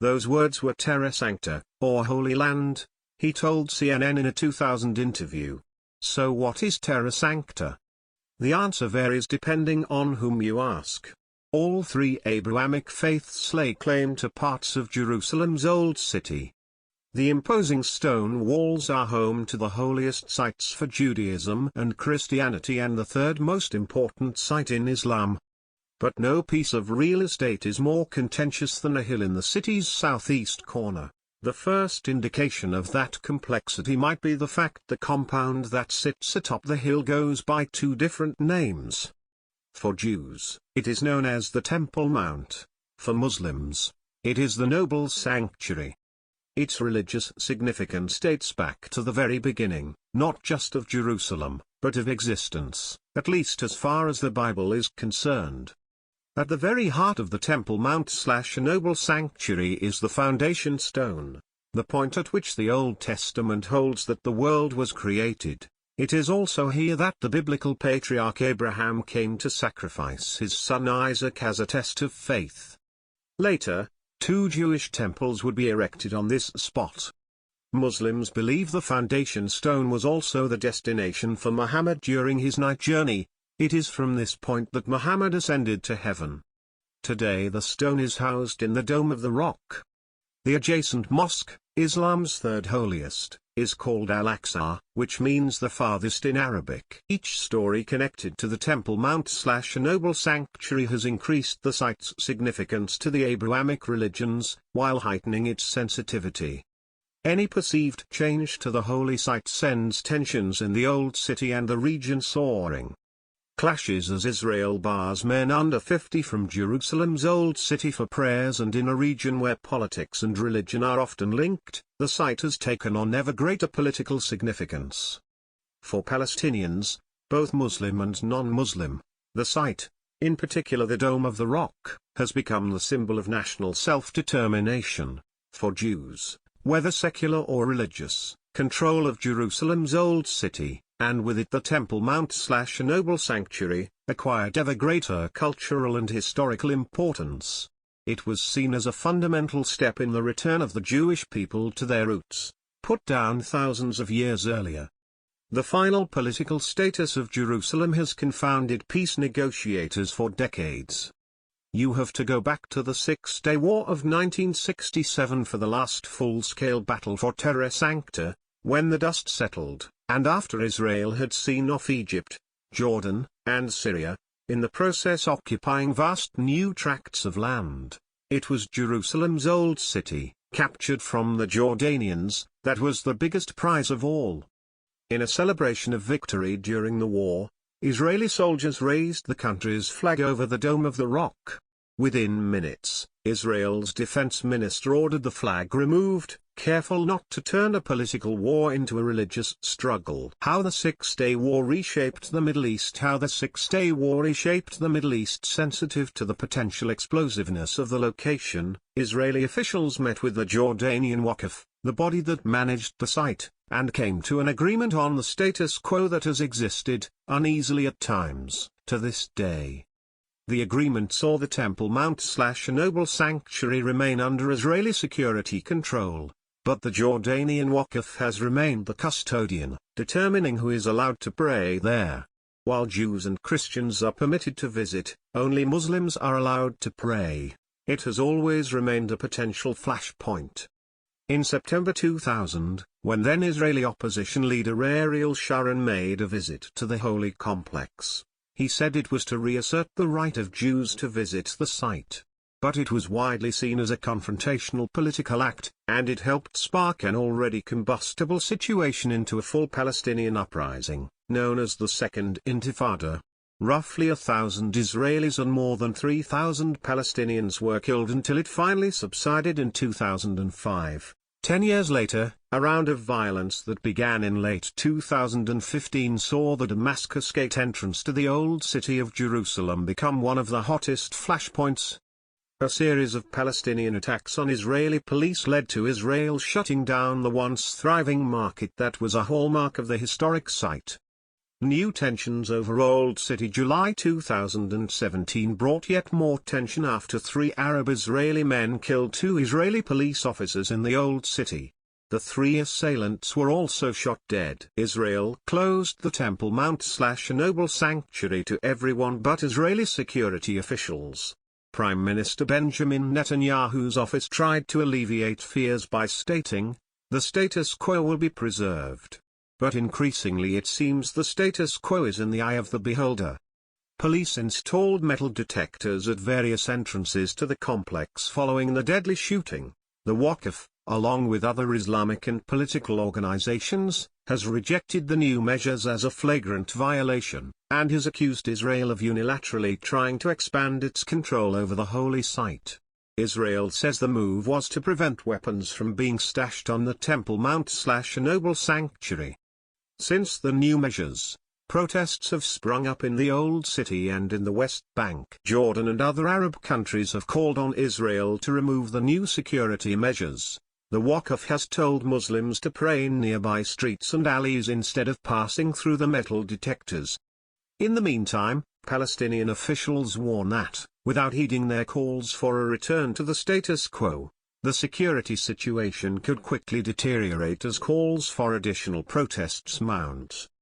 Those words were Terra Sancta, or Holy Land, he told CNN in a 2000 interview. So what is Terra Sancta? The answer varies depending on whom you ask. All three Abrahamic faiths lay claim to parts of Jerusalem's Old City. The imposing stone walls are home to the holiest sites for Judaism and Christianity and the third most important site in Islam. But no piece of real estate is more contentious than a hill in the city's southeast corner. The first indication of that complexity might be the fact the compound that sits atop the hill goes by two different names. For Jews, it is known as the Temple Mount. For Muslims, it is the Noble Sanctuary. Its religious significance dates back to the very beginning, not just of Jerusalem, but of existence, at least as far as the Bible is concerned. At the very heart of the Temple Mount/Noble Sanctuary is the foundation stone, the point at which the Old Testament holds that the world was created. It is also here that the biblical patriarch Abraham came to sacrifice his son Isaac as a test of faith. Later, two Jewish temples would be erected on this spot. Muslims believe the foundation stone was also the destination for Muhammad during his night journey. It is from this point that Muhammad ascended to heaven. Today the stone is housed in the Dome of the Rock. The adjacent mosque, Islam's third holiest, is called Al-Aqsa, which means the farthest in Arabic. Each story connected to the Temple Mount/Noble Sanctuary has increased the site's significance to the Abrahamic religions, while heightening its sensitivity. Any perceived change to the holy site sends tensions in the Old City and the region soaring. Clashes as Israel bars men under 50 from Jerusalem's Old City for prayers, and in a region where politics and religion are often linked, the site has taken on ever greater political significance. For Palestinians, both Muslim and non-Muslim, the site, in particular the Dome of the Rock, has become the symbol of national self-determination. For Jews, whether secular or religious, control of Jerusalem's Old City, and with it the Temple Mount/Noble Sanctuary, acquired ever greater cultural and historical importance. It was seen as a fundamental step in the return of the Jewish people to their roots, put down thousands of years earlier. The final political status of Jerusalem has confounded peace negotiators for decades. You have to go back to the Six-Day War of 1967 for the last full-scale battle for Terra Sancta, when the dust settled, and after Israel had seen off Egypt, Jordan, and Syria, in the process occupying vast new tracts of land. It was Jerusalem's Old City, captured from the Jordanians, that was the biggest prize of all. In a celebration of victory during the war, Israeli soldiers raised the country's flag over the Dome of the Rock. Within minutes, Israel's defense minister ordered the flag removed, careful not to turn a political war into a religious struggle. How the Six-Day War reshaped the Middle East. How the Six-Day War reshaped the Middle East. Sensitive to the potential explosiveness of the location, Israeli officials met with the Jordanian Waqf, the body that managed the site, and came to an agreement on the status quo that has existed, uneasily at times, to this day. The agreement saw the Temple Mount/Noble Sanctuary remain under Israeli security control, but the Jordanian Waqf has remained the custodian, determining who is allowed to pray there. While Jews and Christians are permitted to visit, only Muslims are allowed to pray. It has always remained a potential flashpoint. In September 2000, when then Israeli opposition leader Ariel Sharon made a visit to the holy complex, he said it was to reassert the right of Jews to visit the site. But it was widely seen as a confrontational political act, and it helped spark an already combustible situation into a full Palestinian uprising, known as the Second Intifada. Roughly 1,000 Israelis and more than 3,000 Palestinians were killed until it finally subsided in 2005. 10 years later, a round of violence that began in late 2015 saw the Damascus Gate entrance to the Old City of Jerusalem become one of the hottest flashpoints. A series of Palestinian attacks on Israeli police led to Israel shutting down the once thriving market that was a hallmark of the historic site. New tensions over Old City. July 2017 brought yet more tension after 3 Arab-Israeli men killed 2 Israeli police officers in the Old City. The 3 assailants were also shot dead. Israel closed the Temple Mount/a noble sanctuary to everyone but Israeli security officials. Prime Minister Benjamin Netanyahu's office tried to alleviate fears by stating, "The status quo will be preserved." But increasingly it seems the status quo is in the eye of the beholder. Police installed metal detectors at various entrances to the complex following the deadly shooting. The Waqf, along with other Islamic and political organizations, has rejected the new measures as a flagrant violation, and has accused Israel of unilaterally trying to expand its control over the holy site. Israel says the move was to prevent weapons from being stashed on the Temple Mount/a noble sanctuary. Since the new measures, protests have sprung up in the Old City and in the West Bank. Jordan and other Arab countries have called on Israel to remove the new security measures. The Waqf has told Muslims to pray in nearby streets and alleys instead of passing through the metal detectors. In the meantime, Palestinian officials warn that, without heeding their calls for a return to the status quo, the security situation could quickly deteriorate as calls for additional protests mount.